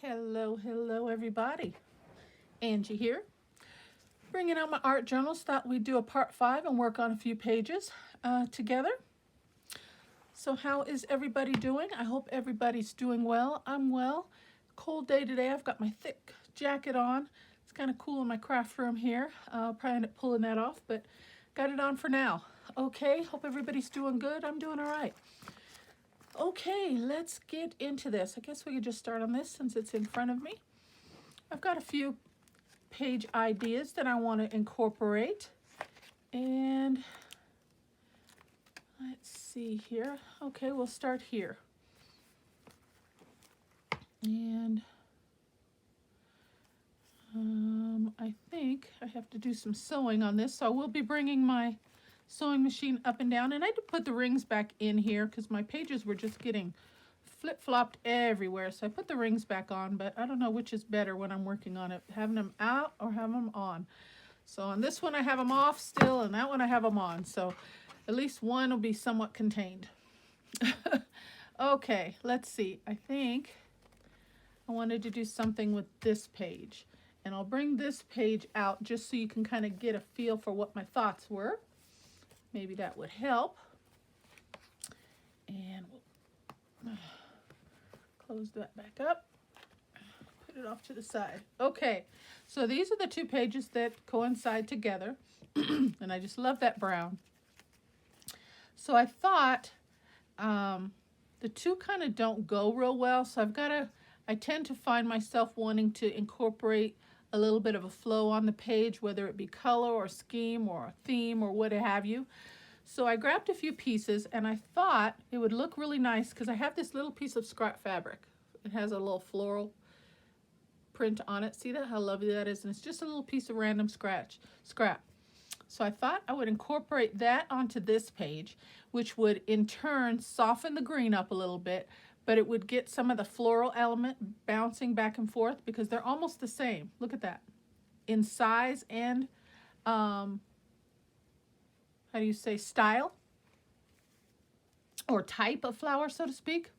Hello everybody. Angie here. Bringing out my art journals. Thought we'd do a part 5 and work on a few pages together. So how is everybody doing? I hope everybody's doing well. I'm well. Cold day today. I've got my thick jacket on. It's kind of cool in my craft room here. I'll probably end up pulling that off, but got it on for now. Okay, hope everybody's doing good. I'm doing all right. Okay, let's get into this. I guess we could just start on this since it's in front of me. I've got a few page ideas that I want to incorporate. And let's see here. Okay, we'll start here. And I think I have to do some sewing on this, so I will be bringing my sewing machine up and down. And I did put the rings back in here because my pages were just getting flip-flopped everywhere. So I put the rings back on, but I don't know which is better when I'm working on it, having them out or having them on. So on this one I have them off still, and that one I have them on. So at least one will be somewhat contained. Okay, let's see. I think I wanted to do something with this page. And I'll bring this page out just so you can kind of get a feel for what my thoughts were. Maybe that would help. And we'll close that back up. Put it off to the side. Okay, so these are the two pages that coincide together. And I just love that brown. So I thought the two kind of don't go real well. So I tend to find myself wanting to incorporate a little bit of a flow on the page, whether it be color or scheme or a theme or what have you. So I grabbed a few pieces and I thought it would look really nice because I have this little piece of scrap fabric. It has a little floral print on it. See that, how lovely that is? And it's just a little piece of random scrap. So I thought I would incorporate that onto this page, which would in turn soften the green up a little bit, but it would get some of the floral element bouncing back and forth because they're almost the same. Look at that. In size and, how do you say, style or type of flower, so to speak.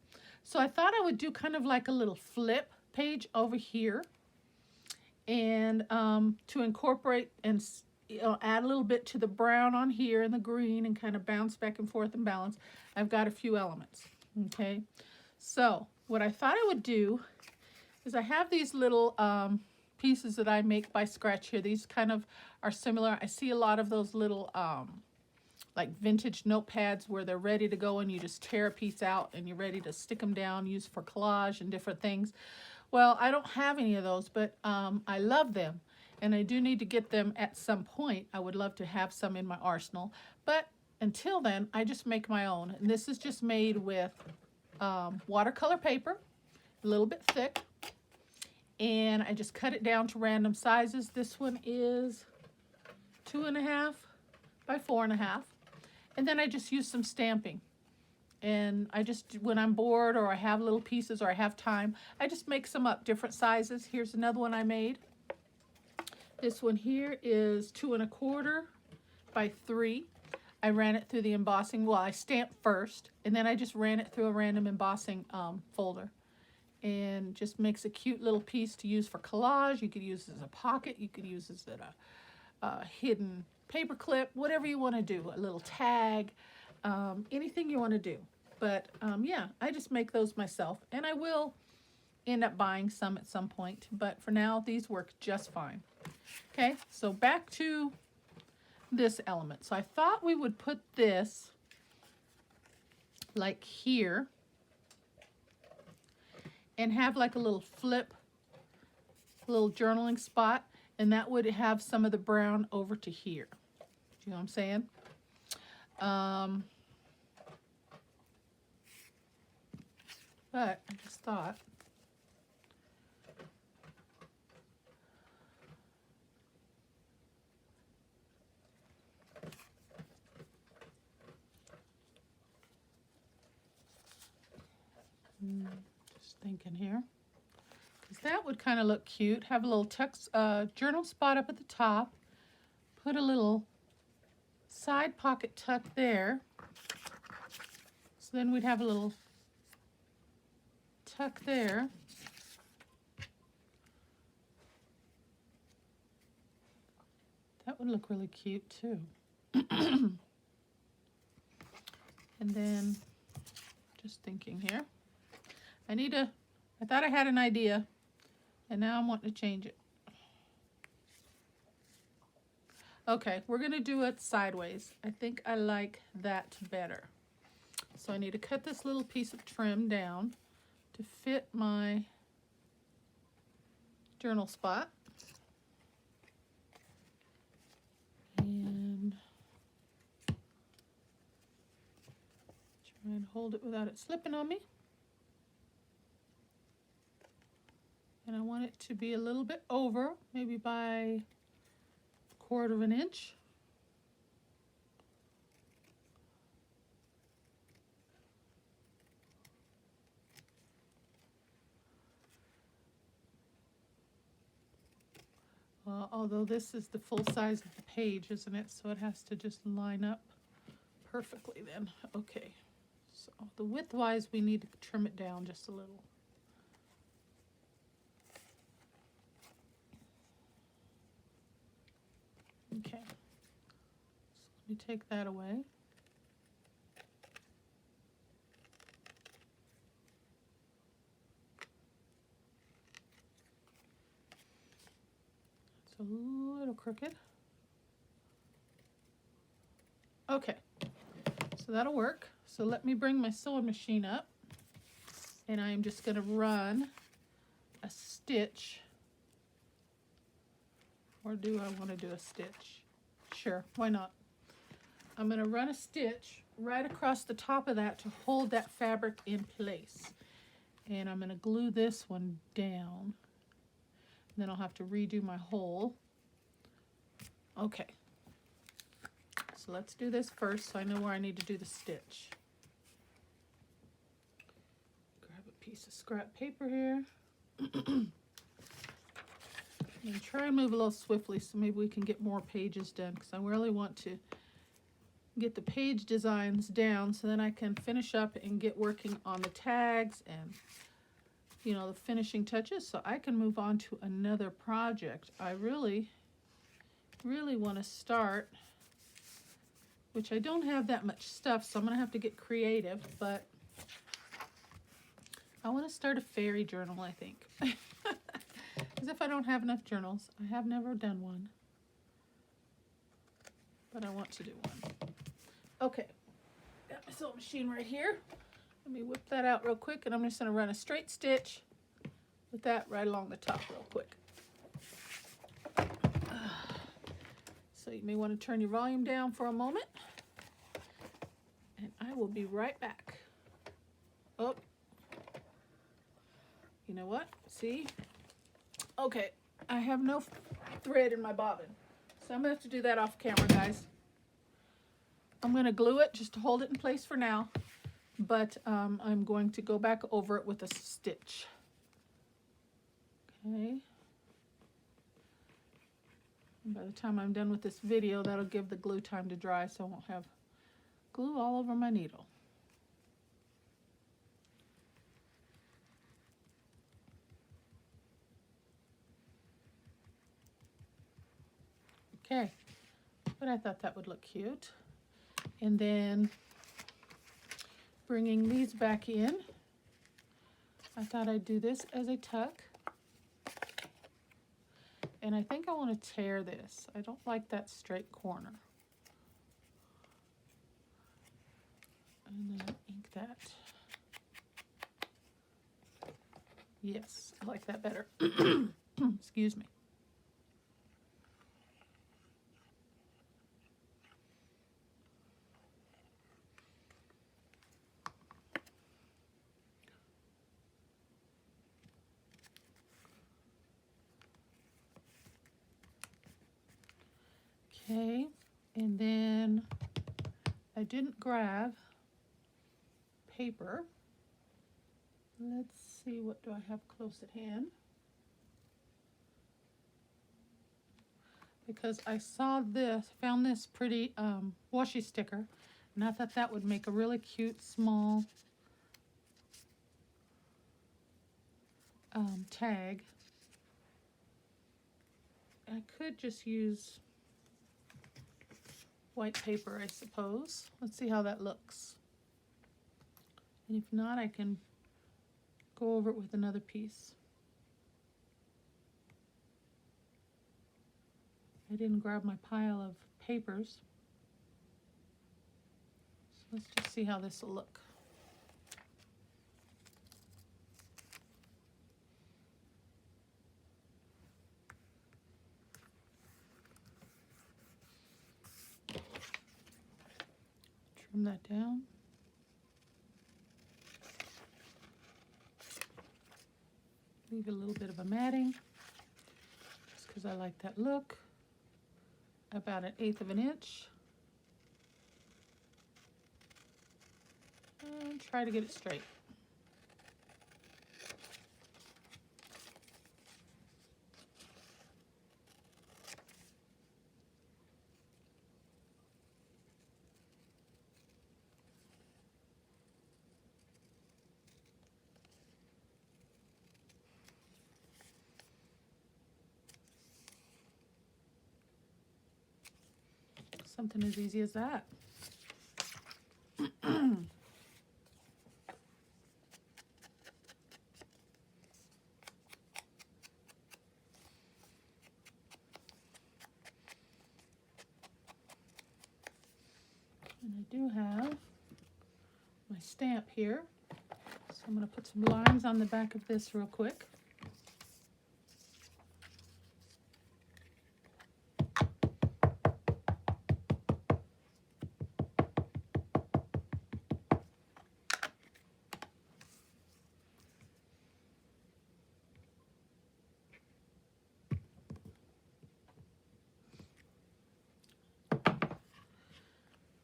So I thought I would do kind of like a little flip page over here and to incorporate and add a little bit to the brown on here and the green and kind of bounce back and forth and balance. I've got a few elements. Okay. So what I thought I would do is I have these little pieces that I make by scratch here. These kind of are similar. I see a lot of those little like vintage notepads where they're ready to go and you just tear a piece out and you're ready to stick them down, use for collage and different things. Well, I don't have any of those, but I love them and I do need to get them at some point. I would love to have some in my arsenal, but until then I just make my own. And this is just made with watercolor paper, a little bit thick, and I just cut it down to random sizes. This one is 2.5 by 4.5, and then I just use some stamping. And I just, when I'm bored or I have little pieces or I have time, I just make some up, different sizes. Here's another one I made. This one here is 2.25 by 3. I ran it through the embossing. Well, I stamped first, and then I just ran it through a random embossing folder. And just makes a cute little piece to use for collage. You could use it as a pocket. You could use it as a hidden paper clip, whatever you want to do. A little tag, anything you want to do. But yeah, I just make those myself. And I will end up buying some at some point. But for now, these work just fine. Okay, so back to this element. So I thought we would put this like here and have like a little flip, little journaling spot, and that would have some of the brown over to here. Do you know what I'm saying? But I just thought just thinking here, because that would kind of look cute. Have a little text journal spot up at the top. Put a little side pocket tuck there. So then we'd have a little tuck there. would look really cute too. And then, just thinking here, I thought I had an idea, and now I'm wanting to change it. Okay, we're gonna do it sideways. I think I like that better. So I need to cut this little piece of trim down to fit my journal spot. And try and hold it without it slipping on me. And I want it to be a little bit over, maybe by 1/4 of an inch. Although this is the full size of the page, isn't it? So it has to just line up perfectly then. Okay, so the width-wise, we need to trim it down just a little. Okay, so let me take that away. It's a little crooked. Okay, so that'll work. So let me bring my sewing machine up, and I am just going to run a stitch. Or do I want to do a stitch? Sure, why not? I'm going to run a stitch right across the top of that to hold that fabric in place. And I'm going to glue this one down. Then I'll have to redo my hole. Okay. So let's do this first so I know where I need to do the stitch. Grab a piece of scrap paper here. And try and move a little swiftly so maybe we can get more pages done, because I really want to get the page designs down so then I can finish up and get working on the tags and, you know, the finishing touches so I can move on to another project. I really want to start, which I don't have that much stuff, so I'm going to have to get creative, but I want to start a fairy journal, I think. As if I don't have enough journals. I have never done one, but I want to do one. Okay, got my sewing machine right here. Let me whip that out real quick, and I'm just going to run a straight stitch with that right along the top real quick. So you may want to turn your volume down for a moment, and I will be right back. Oh, you know what? See? Okay, I have no thread in my bobbin, so I'm going to have to do that off camera, guys. I'm going to glue it just to hold it in place for now, but I'm going to go back over it with a stitch. Okay. And by the time I'm done with this video, that'll give the glue time to dry, so I won't have glue all over my needle. Okay, but I thought that would look cute. And then bringing these back in, I thought I'd do this as a tuck. And I think I want to tear this. I don't like that straight corner. And then ink that. Yes, I like that better. Excuse me. Okay, and then I didn't grab paper. Let's see, what do I have close at hand? Because I saw this, found this pretty washi sticker, and I thought that would make a really cute small tag. I could just use white paper, I suppose. Let's see how that looks. And if not, I can go over it with another piece. I didn't grab my pile of papers. So let's just see how this will look. Trim that down. Leave a little bit of a matting, just because I like that look. About 1/8 of an inch. And try to get it straight. Something as easy as that. And I do have my stamp here. So I'm going to put some lines on the back of this real quick.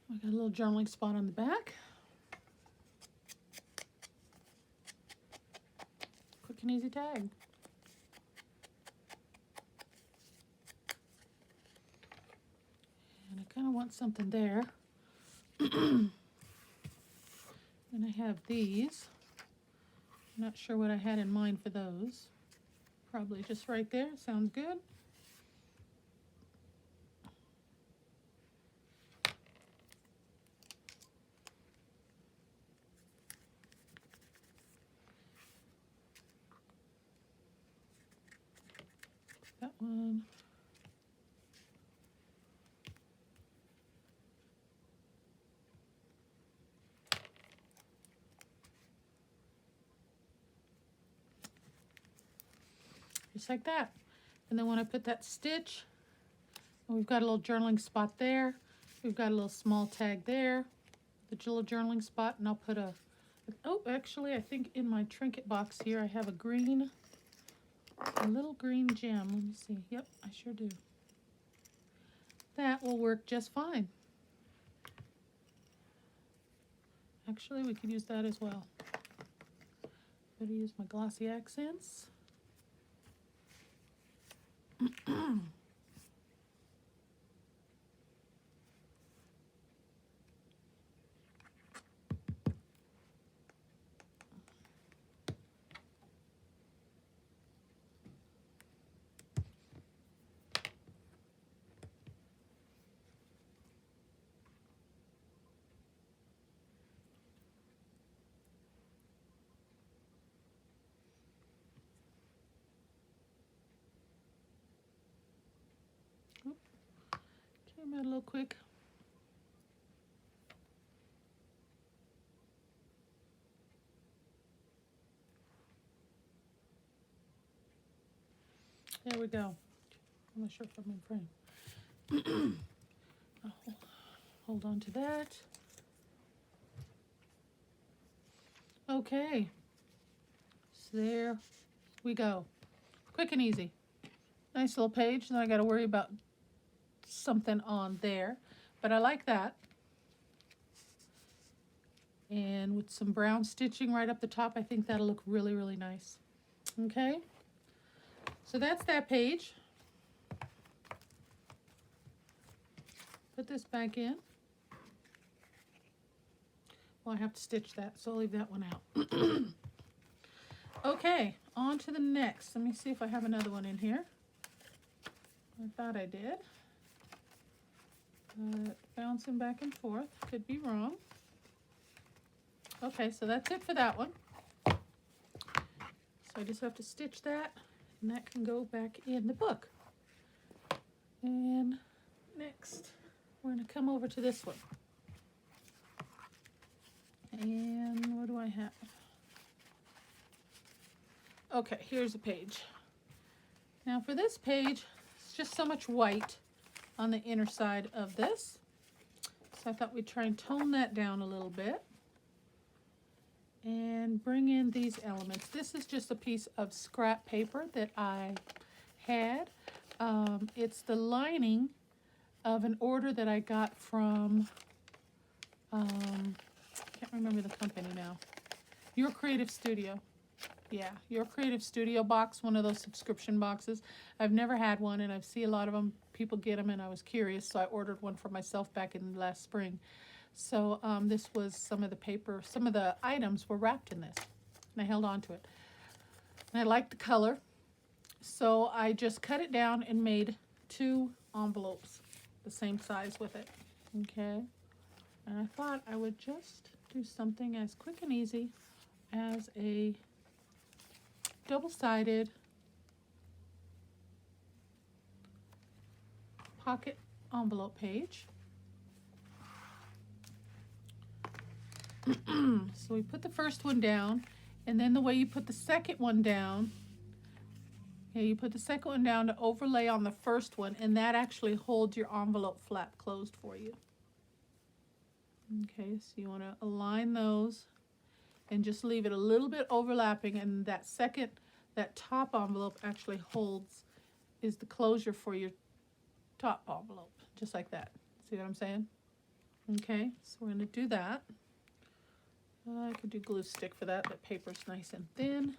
I got a little journaling spot on the back. Quick and easy tag. And I kind of want something there. And I have these. I'm not sure what I had in mind for those. Probably just right there. Sounds good. That one. Just like that. And then when I put that stitch, we've got a little journaling spot there. We've got a little small tag there, the little journaling spot, and I'll put oh, actually, I think in my trinket box here, I have a little green gem. Let me see. Yep, I sure do. That will work just fine. Actually, we could use that as well. Better use my glossy accents. Came out a little quick. There we go. I'm not sure if I'm in frame. Hold on to that. Okay. So there we go. Quick and easy. Nice little page. Then I got to worry about something on there. But I like that. And with some brown stitching right up the top, I think that'll look really, really nice. Okay. So that's that page. Put this back in. Well, I have to stitch that, so I'll leave that one out. Okay, on to the next. Let me see if I have another one in here. I thought I did. Bouncing back and forth, could be wrong. Okay, so that's it for that one. So I just have to stitch that, and that can go back in the book. And next, we're going to come over to this one. And what do I have? Okay, here's a page. Now for this page, it's just so much white on the inner side of this. So I thought we'd try and tone that down a little bit and bring in these elements. This is just a piece of scrap paper that I had. It's the lining of an order that I got from, can't remember the company now. Your Creative Studio. Yeah, Your Creative Studio box, one of those subscription boxes. I've never had one, and I see a lot of them. People get them, and I was curious, so I ordered one for myself back in last spring. So this was some of the paper, some of the items were wrapped in this, and I held on to it. And I liked the color, so I just cut it down and made 2 envelopes the same size with it. Okay, and I thought I would just do something as quick and easy as a double-sided pocket envelope page. So we put the first one down, and then the way you put the second one down, you put the second one down to overlay on the first one, and that actually holds your envelope flap closed for you. Okay, so you want to align those and just leave it a little bit overlapping, and that top envelope actually is the closure for your top envelope, just like that. See what I'm saying? Okay, so we're going to do that. I could do glue stick for that. That paper's nice and thin.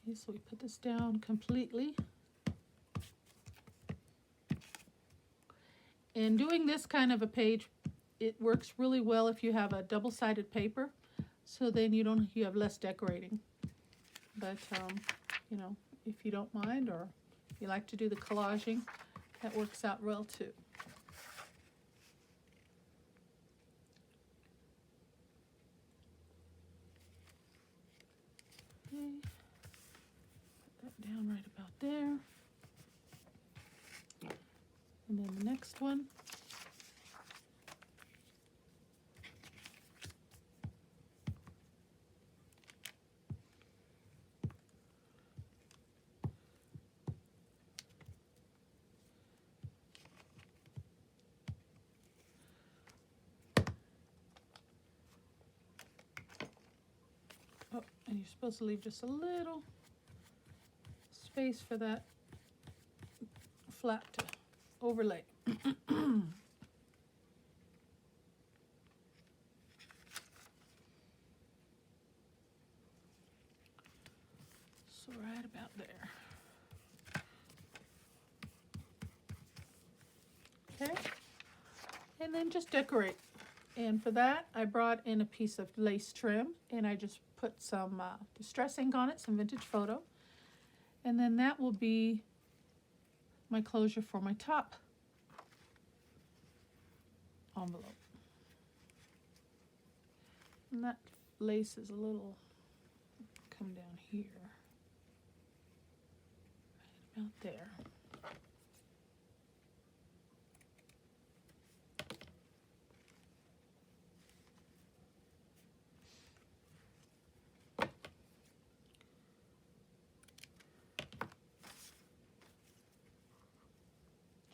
Okay, so we put this down completely. And doing this kind of a page, it works really well if you have a double-sided paper, so then you have less decorating. But you know, if you don't mind, or you like to do the collaging, that works out well too. Okay, put that down right about there. And then the next one. Oh, and you're supposed to leave just a little space for that flap to overlay. So right about there. Okay, and then just decorate. And for that, I brought in a piece of lace trim, and I just put some distress ink on it, some vintage photo. And then that will be my closure for my top envelope. And that lace is a little, come down here, right about there.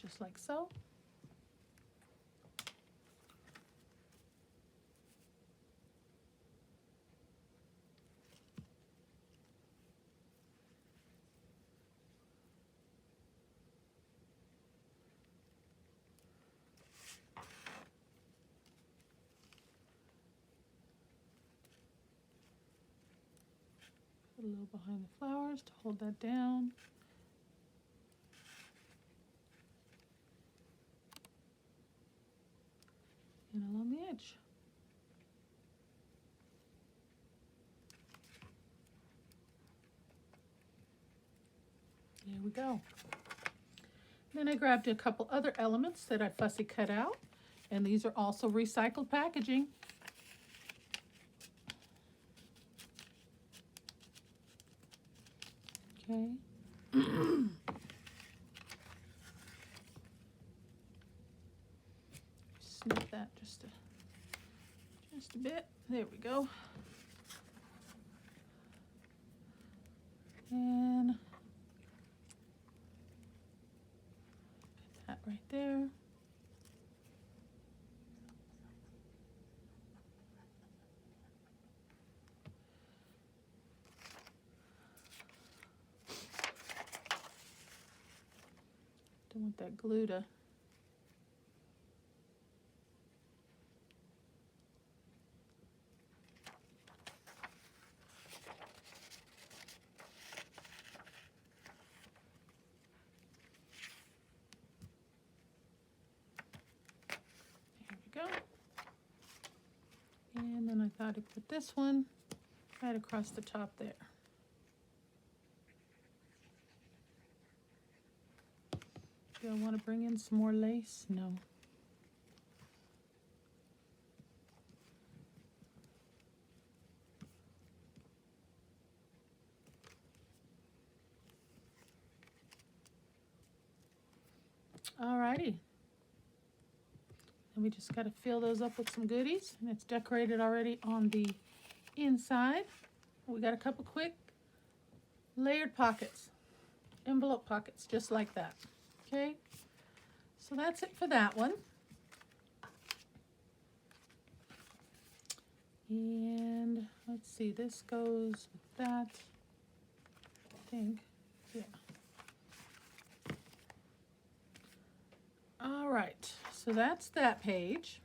Just like so. Put a little behind the flowers to hold that down. And along the edge. go. Then I grabbed a couple other elements that I fussy cut out, and these are also recycled packaging. Okay. Snip that just a bit. There we go. And put that right there. Don't want that glue to go. And then I thought I'd put this one right across the top there. Do I want to bring in some more lace? No. Alrighty. And we just got to fill those up with some goodies. And it's decorated already on the inside. We got a couple quick layered pockets, envelope pockets, just like that. Okay, so that's it for that one. And let's see, this goes with that, I think, yeah. All right, so that's that page.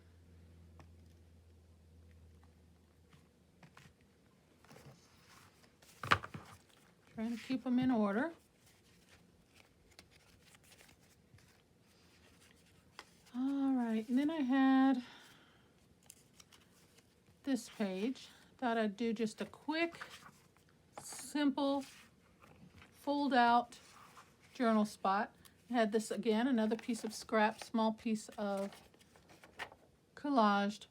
Trying to keep them in order. All right, and then I had this page. Thought I'd do just a quick, simple, fold out journal spot. I had this again, another piece of scrap, small piece of collaged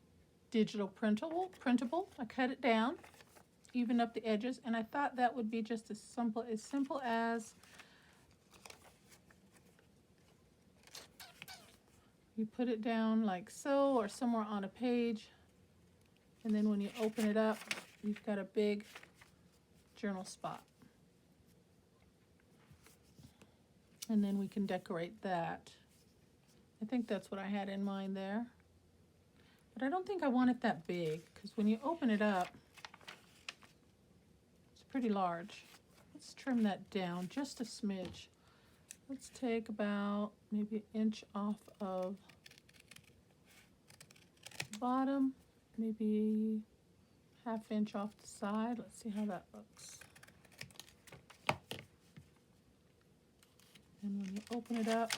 digital printable. I cut it down, even up the edges, and I thought that would be just as simple as you put it down like so, or somewhere on a page, and then when you open it up, you've got a big journal spot. And then we can decorate that. I think that's what I had in mind there. But I don't think I want it that big, because when you open it up, it's pretty large. Let's trim that down just a smidge. Let's take about maybe an inch off of the bottom, maybe ½ inch off the side. Let's see how that looks. And when you open it up,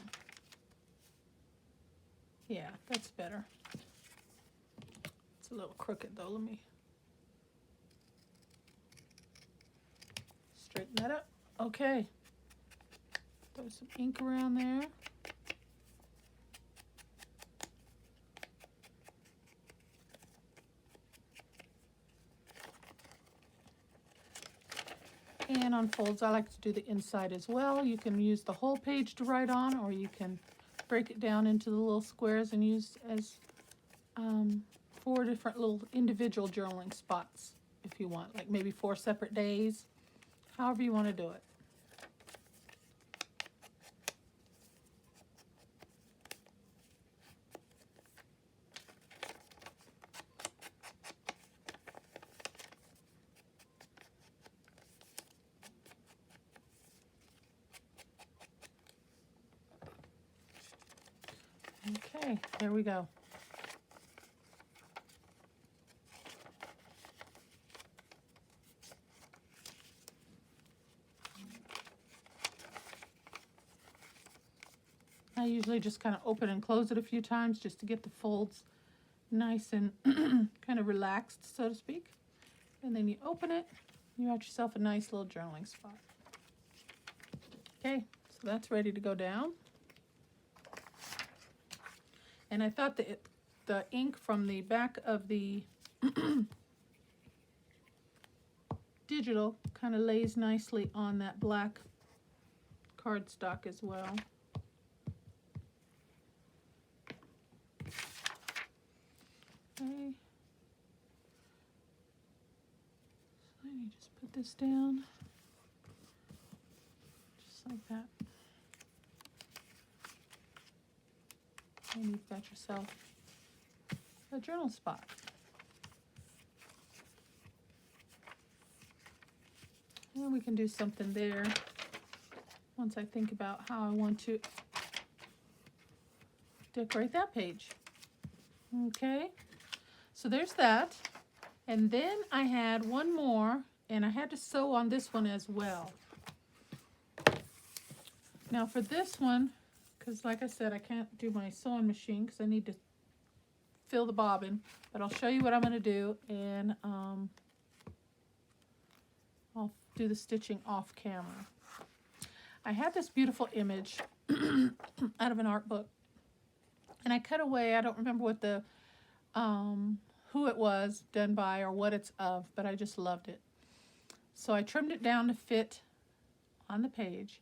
yeah, that's better. It's a little crooked though. Let me straighten that up. Okay. Throw some ink around there. And on folds, I like to do the inside as well. You can use the whole page to write on, or you can break it down into the little squares and use as 4 different little individual journaling spots if you want, like maybe 4 separate days, however you want to do it. Okay, there we go. I usually just kind of open and close it a few times just to get the folds nice and kind of relaxed, so to speak. And then you open it, you got yourself a nice little journaling spot. Okay, So that's ready to go down. And I thought that the ink from the back of the digital kind of lays nicely on that black cardstock as well. Okay. So let me just put this down, just like that. And you've got yourself a journal spot. And we can do something there once I think about how I want to decorate that page. Okay, so there's that. And then I had one more, and I had to sew on this one as well. Now for this one, because like I said, I can't do my sewing machine because I need to fill the bobbin, but I'll show you what I'm going to do, and I'll do the stitching off camera. I had this beautiful image out of an art book, and I cut away. I don't remember what the who it was done by or what it's of, but I just loved it. So I trimmed it down to fit on the page,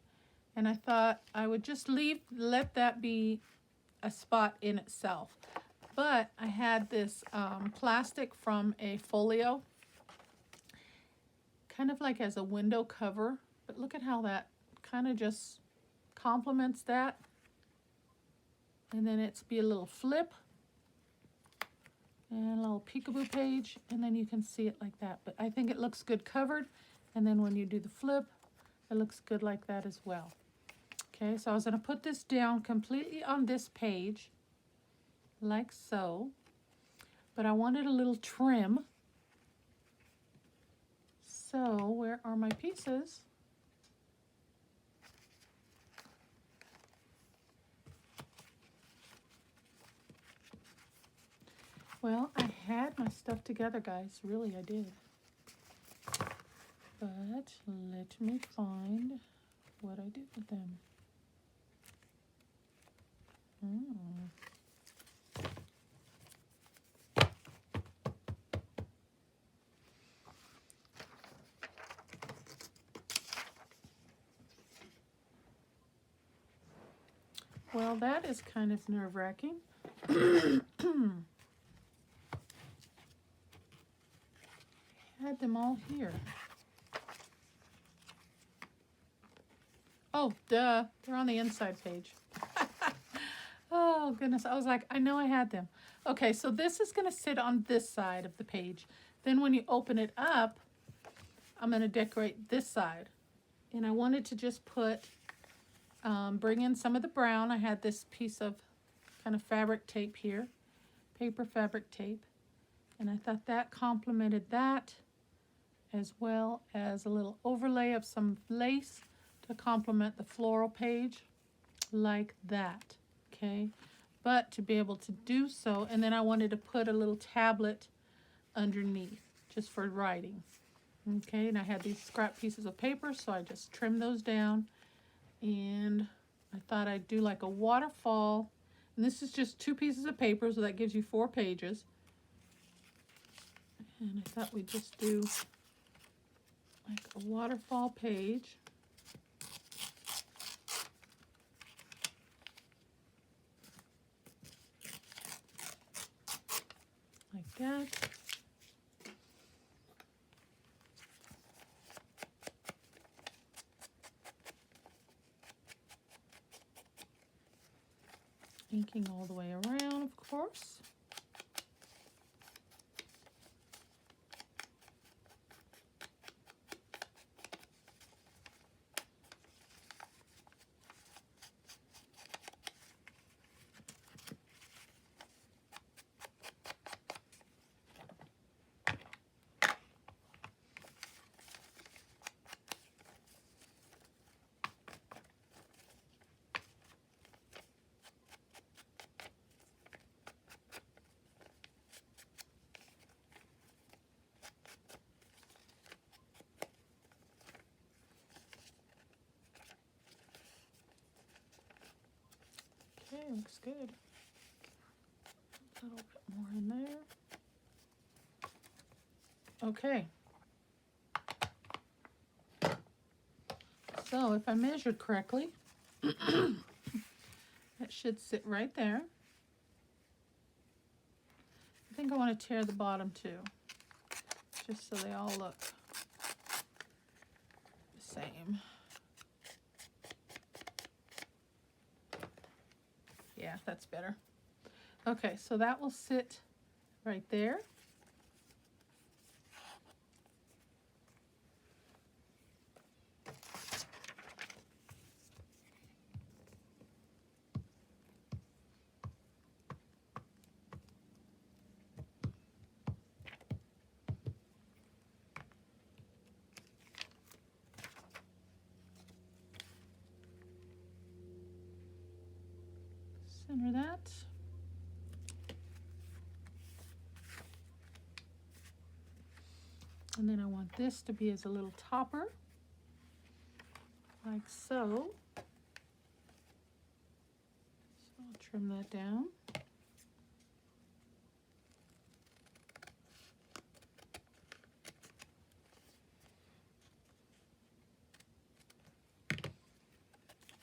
and I thought I would just let that be a spot in itself. But I had this plastic from a folio, kind of like as a window cover, but look at how that kind of just complements that. And then it's be a little flip and a little peekaboo page, and then you can see it like that. But I think it looks good covered, and then when you do the flip, it looks good like that as well. Okay, so I was going to put this down completely on this page, like so, but I wanted a little trim. So where are my pieces? Well, I had my stuff together, guys. Really, I did. But let me find what I did with them. Well, that is kind of nerve-wracking. Had them all here. Oh, duh. They're on the inside page. Oh, goodness. I was like, I know I had them. Okay, so this is going to sit on this side of the page. Then when you open it up, I'm going to decorate this side. And I wanted to just put, bring in some of the brown. I had this piece of kind of fabric tape here, paper fabric tape. And I thought that complemented that, as well as a little overlay of some lace to complement the floral page, like that. Okay, but to be able to do so, and then I wanted to put a little tablet underneath just for writing. Okay, and I had these scrap pieces of paper, so I just trimmed those down, and I thought I'd do like a waterfall, and this is just 2 pieces of paper, so that gives you 4 pages. And I thought we'd just do like a waterfall page. Like that. Inking all the way around, of course. Okay, looks good. A little bit more in there. Okay. So if I measured correctly, that should sit right there. I think I want to tear the bottom too, just so they all look the same. Yeah, that's better. Okay, so that will sit right there. Center that. And then I want this to be as a little topper, like so. So I'll trim that down.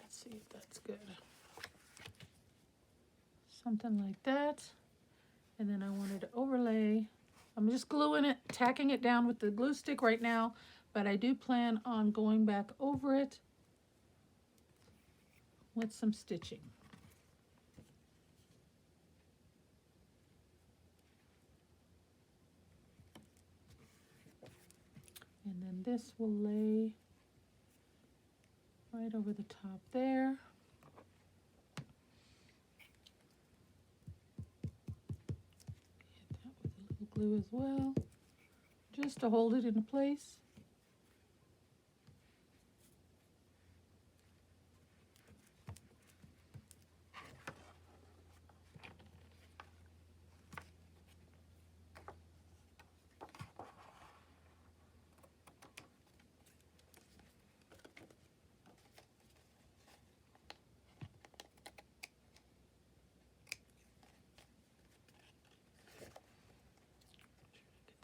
Let's see if that's good. Something like that. And then I wanted to overlay. I'm just gluing it, tacking it down with the glue stick right now, but I do plan on going back over it with some stitching. And then this will lay right over the top there. Hit that with a little glue as well, just to hold it in place.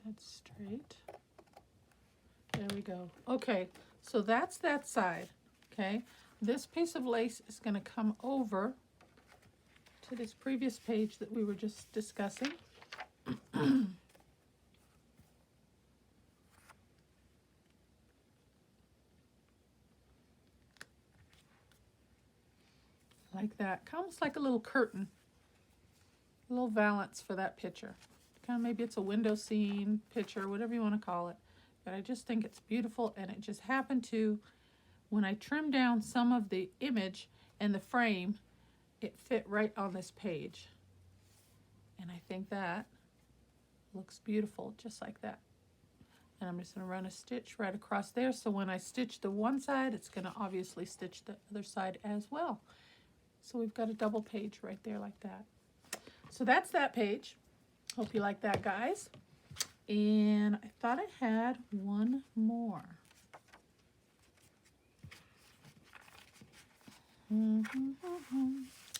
Get that straight. There we go. Okay, so that's that side. Okay, this piece of lace is going to come over to this previous page that we were just discussing. Like that, almost like a little curtain, a little valance for that picture. Kind of, maybe it's a window scene picture, whatever you want to call it. But I just think it's beautiful, and it just happened to, when I trimmed down some of the image and the frame, it fit right on this page. And I think that looks beautiful, just like that. And I'm just going to run a stitch right across there, so when I stitch the one side, it's going to obviously stitch the other side as well. So we've got a double page right there like that. So that's that page. Hope you like that, guys. And I thought I had one more.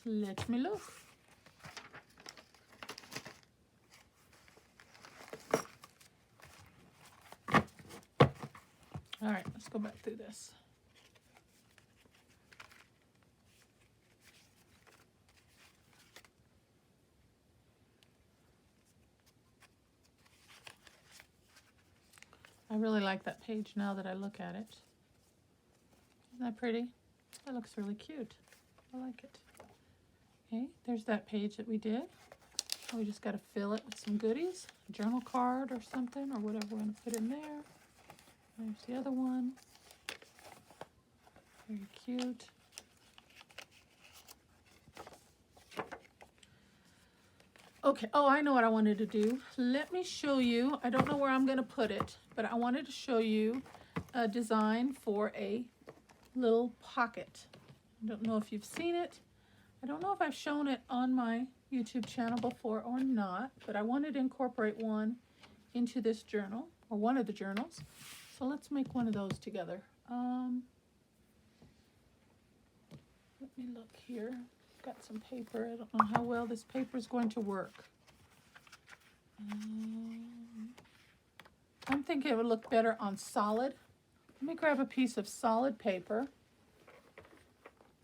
Let me look. All right, let's go back through this. I really like that page now that I look at it. Isn't that pretty? That looks really cute. I like it. Okay, there's that page that we did. We just got to fill it with some goodies, a journal card or something, or whatever we're going to put in there. There's the other one. Very cute. Okay, oh, I know what I wanted to do. Let me show you, I don't know where I'm going to put it, but I wanted to show you a design for a little pocket. I don't know if you've seen it. I don't know if I've shown it on my YouTube channel before or not, but I wanted to incorporate one into this journal, or one of the journals. So let's make one of those together. Let me look here. got some paper. I don't know how well this paper is going to work. I'm thinking it would look better on solid. Let me grab a piece of solid paper,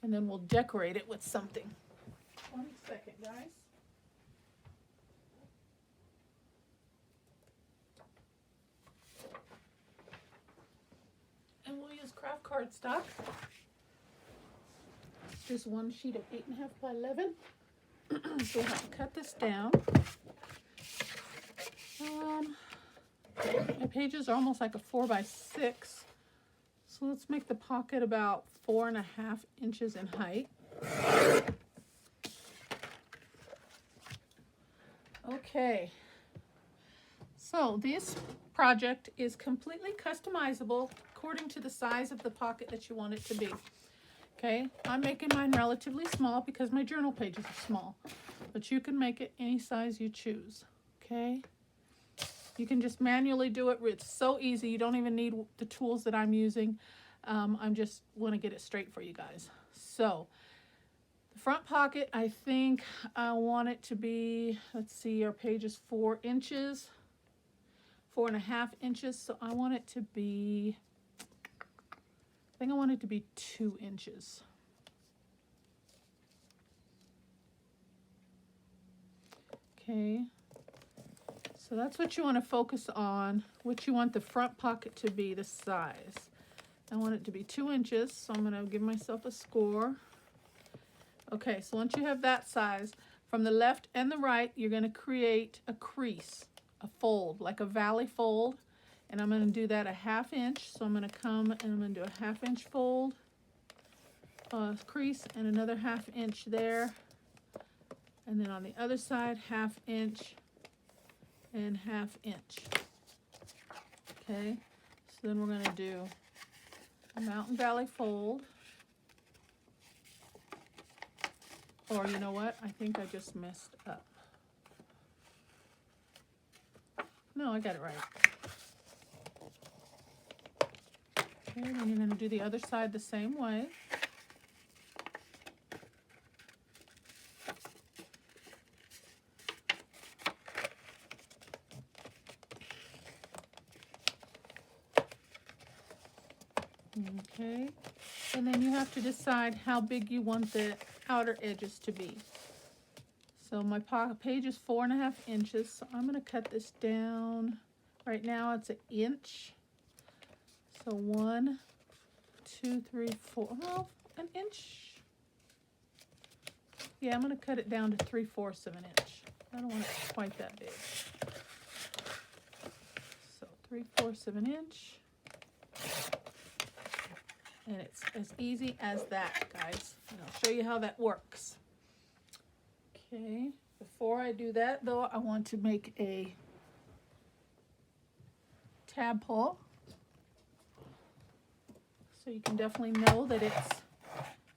and then we'll decorate it with something. 1 second, guys. And we'll use craft cardstock. Just one sheet of 8.5 by 11. So we'll have to cut this down. My pages are almost like a 4 by 6. So let's make the pocket about 4.5 inches in height. Okay. So this project is completely customizable according to the size of the pocket that you want it to be. Okay, I'm making mine relatively small because my journal pages are small, but you can make it any size you choose. Okay, you can just manually do it. It's so easy. You don't even need the tools that I'm using. I'm just want to get it straight for you guys. So the front pocket, I think I want it to be, let's see, our page is 4 inches, 4.5 inches. So I want it to be, I think I want it to be 2 inches. Okay, so that's what you want to focus on, what you want the front pocket to be, the size. I want it to be 2 inches, so I'm going to give myself a score. Okay, so once you have that size, from the left and the right, you're going to create a crease, a fold, like a valley fold. And I'm going to do that a 1/2 inch. So I'm going to come and I'm going to do a 1/2 inch fold, crease, and another 1/2 inch there. And then on the other side, 1/2 inch and 1/2 inch. Okay, so then we're going to do a mountain valley fold. Or you know what? I think I just messed up. No, I got it right. Okay, then you're going to do the other side the same way. Okay, and then you have to decide how big you want the outer edges to be. So my page is 4.5 inches, so I'm going to cut this down. Right now it's 1 inch. So 1, 2, 3, 4, well, 1 inch. Yeah, I'm going to cut it down to 3/4 of an inch. I don't want it quite that big. So 3/4 of an inch. And it's as easy as that, guys. And I'll show you how that works. Okay, before I do that though, I want to make a tab pull. So you can definitely know that it's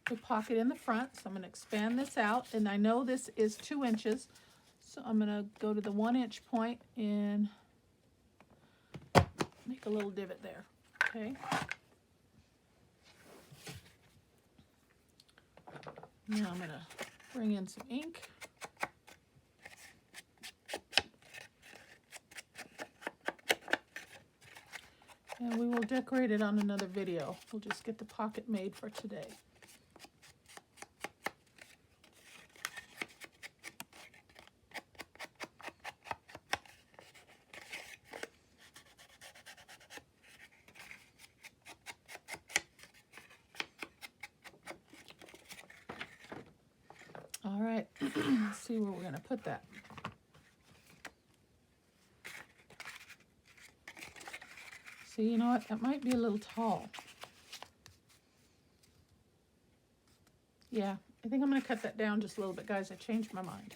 the pocket in the front. So I'm going to expand this out, and I know this is 2 inches. So I'm going to go to the 1 inch point and make a little divot there. Okay. Now I'm going to bring in some ink. And we will decorate it on another video. We'll just get the pocket made for today. All right, let's see where we're going to put that. See, you know what? That might be a little tall. Yeah, I think I'm going to cut that down just a little bit, guys. I changed my mind.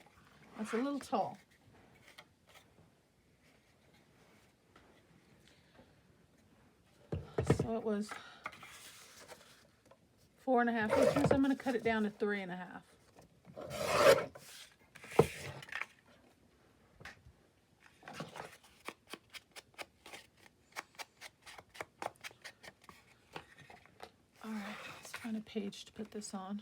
That's a little tall. So it was 4.5 inches. I'm going to cut it down to 3.5. All right, let's find a page to put this on.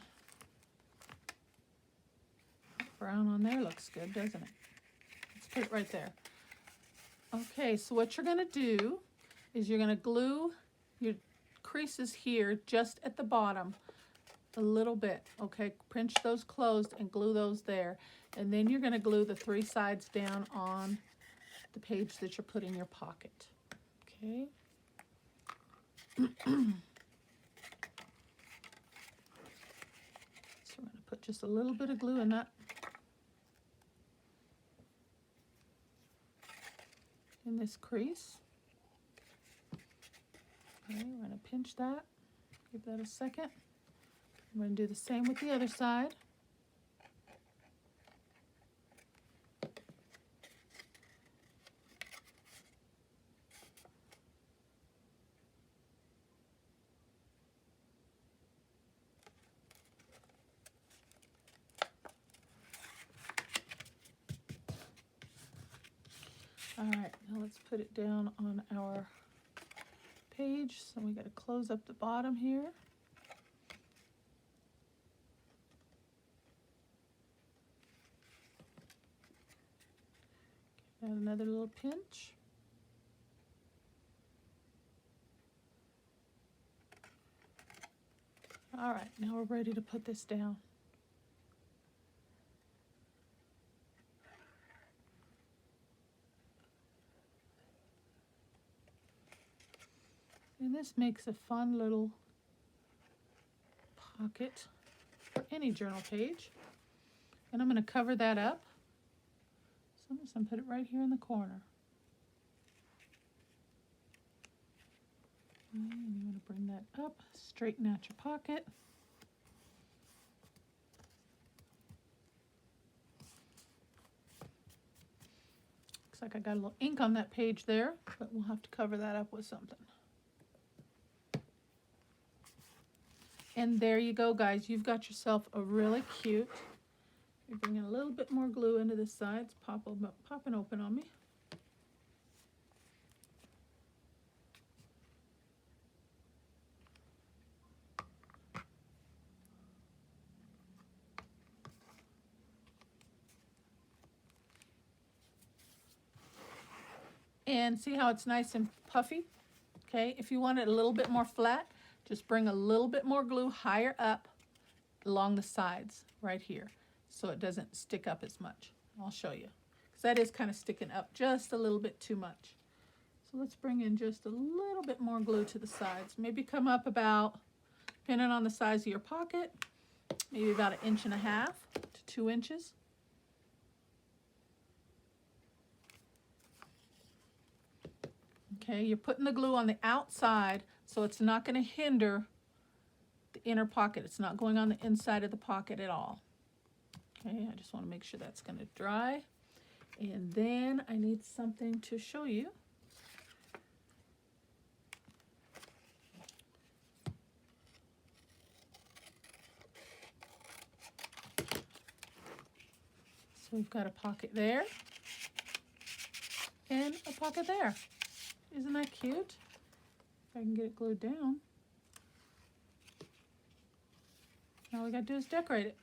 Brown on there looks good, doesn't it? Let's put it right there. Okay, so what you're gonna do is you're gonna glue your creases here just at the bottom a little bit, okay? Pinch those closed and glue those there. And then you're gonna glue the 3 sides down on the page that you're putting in your pocket, okay? So we're gonna put just a little bit of glue in that. In this crease. Okay, we're going to pinch that, give that a second. We're going to do the same with the other side. All right, now let's put it down on our page. So we got to close up the bottom here. Add another little pinch. All right, now we're ready to put this down. And this makes a fun little pocket for any journal page. And I'm going to cover that up. So I'm just going to put it right here in the corner. And you want to bring that up, straighten out your pocket. Looks like I got a little ink on that page there, but we'll have to cover that up with something. And there you go, guys. You've got yourself a really cute. You're bringing a little bit more glue into the sides, popping open on me. And see how it's nice and puffy? Okay, if you want it a little bit more flat, just bring a little bit more glue higher up along the sides right here so it doesn't stick up as much. I'll show you, because that is kind of sticking up just a little bit too much. So let's bring in just a little bit more glue to the sides. Maybe come up about, depending on the size of your pocket, maybe about 1.5 inches to 2 inches. Okay, you're putting the glue on the outside, so it's not going to hinder the inner pocket. It's not going on the inside of the pocket at all. Okay, I just want to make sure that's going to dry. And then I need something to show you. So we've got a pocket there and a pocket there. Isn't that cute? If I can get it glued down. All we gotta do is decorate it.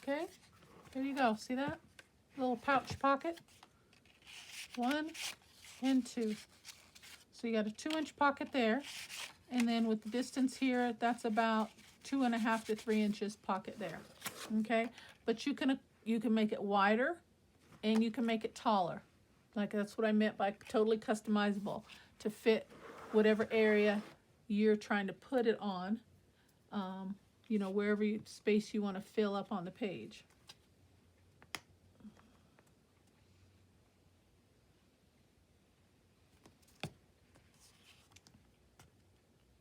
Okay, there you go. See that? Little pouch pocket. 1 and 2. So you got a 2-inch pocket there. And then with the distance here, that's about 2.5 to 3 inches pocket there. Okay, but you can make it wider and you can make it taller. Like, that's what I meant by totally customizable, to fit whatever area you're trying to put it on, you know, wherever space you want to fill up on the page.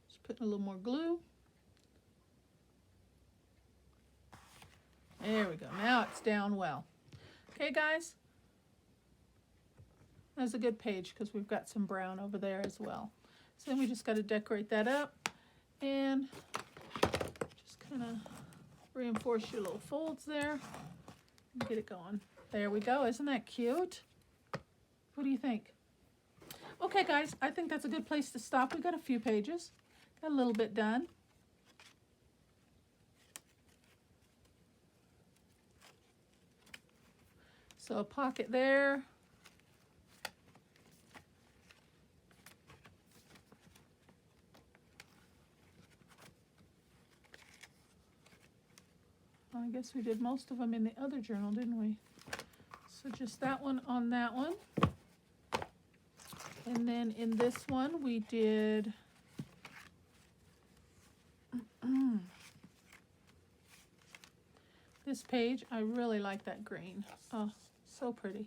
Just putting a little more glue. There we go. Now it's down well. Okay, guys? That's a good page because we've got some brown over there as well. So then we just got to decorate that up and just kind of reinforce your little folds there and get it going. There we go. Isn't that cute? What do you think? Okay, guys, I think that's a good place to stop. We got a few pages. Got a little bit done. So a pocket there. I guess we did most of them in the other journal, didn't we? So just that one on that one. And then in this one we did this page. I really like that green. Oh, so pretty.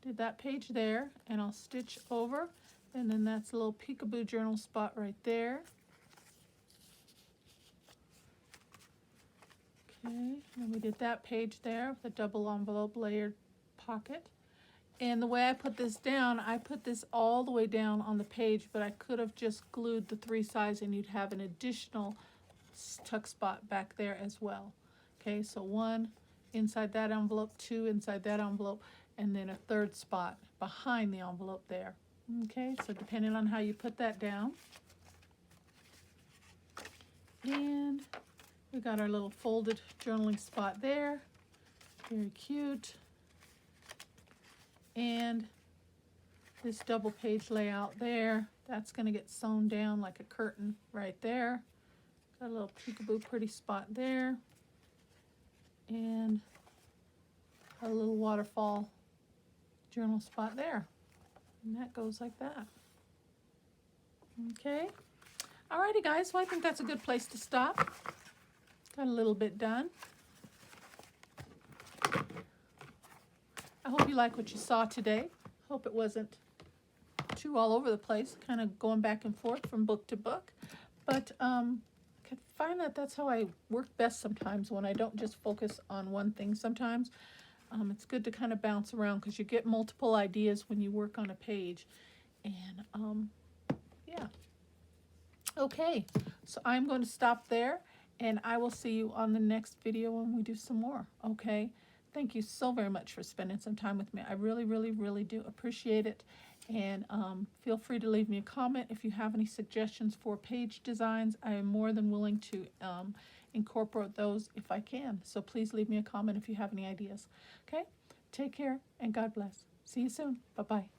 Did that page there, and I'll stitch over, and then that's a little peekaboo journal spot right there. Okay, and then we did that page there with a double envelope layered pocket. And the way I put this down, I put this all the way down on the page, but I could have just glued the 3 sides and you'd have an additional tuck spot back there as well. Okay, so 1 inside that envelope, 2 inside that envelope, and then a 3rd spot behind the envelope there. Okay, so depending on how you put that down. And we got our little folded journaling spot there. Very cute. And this double page layout there, that's going to get sewn down like a curtain right there. Got a little peekaboo pretty spot there. And a little waterfall journal spot there. And that goes like that. Okay. Alrighty guys, well I think that's a good place to stop. Got a little bit done. I hope you like what you saw today. Hope it wasn't too all over the place, kind of going back and forth from book to book. But I find that that's how I work best sometimes, when I don't just focus on one thing sometimes. It's good to kind of bounce around because you get multiple ideas when you work on a page. And yeah. Okay, so I'm going to stop there, and I will see you on the next video when we do some more. Okay. Thank you so very much for spending some time with me. I really, really, really do appreciate it. And feel free to leave me a comment if you have any suggestions for page designs. I am more than willing to incorporate those if I can. So please leave me a comment if you have any ideas. Okay? Take care and God bless. See you soon. Bye-bye.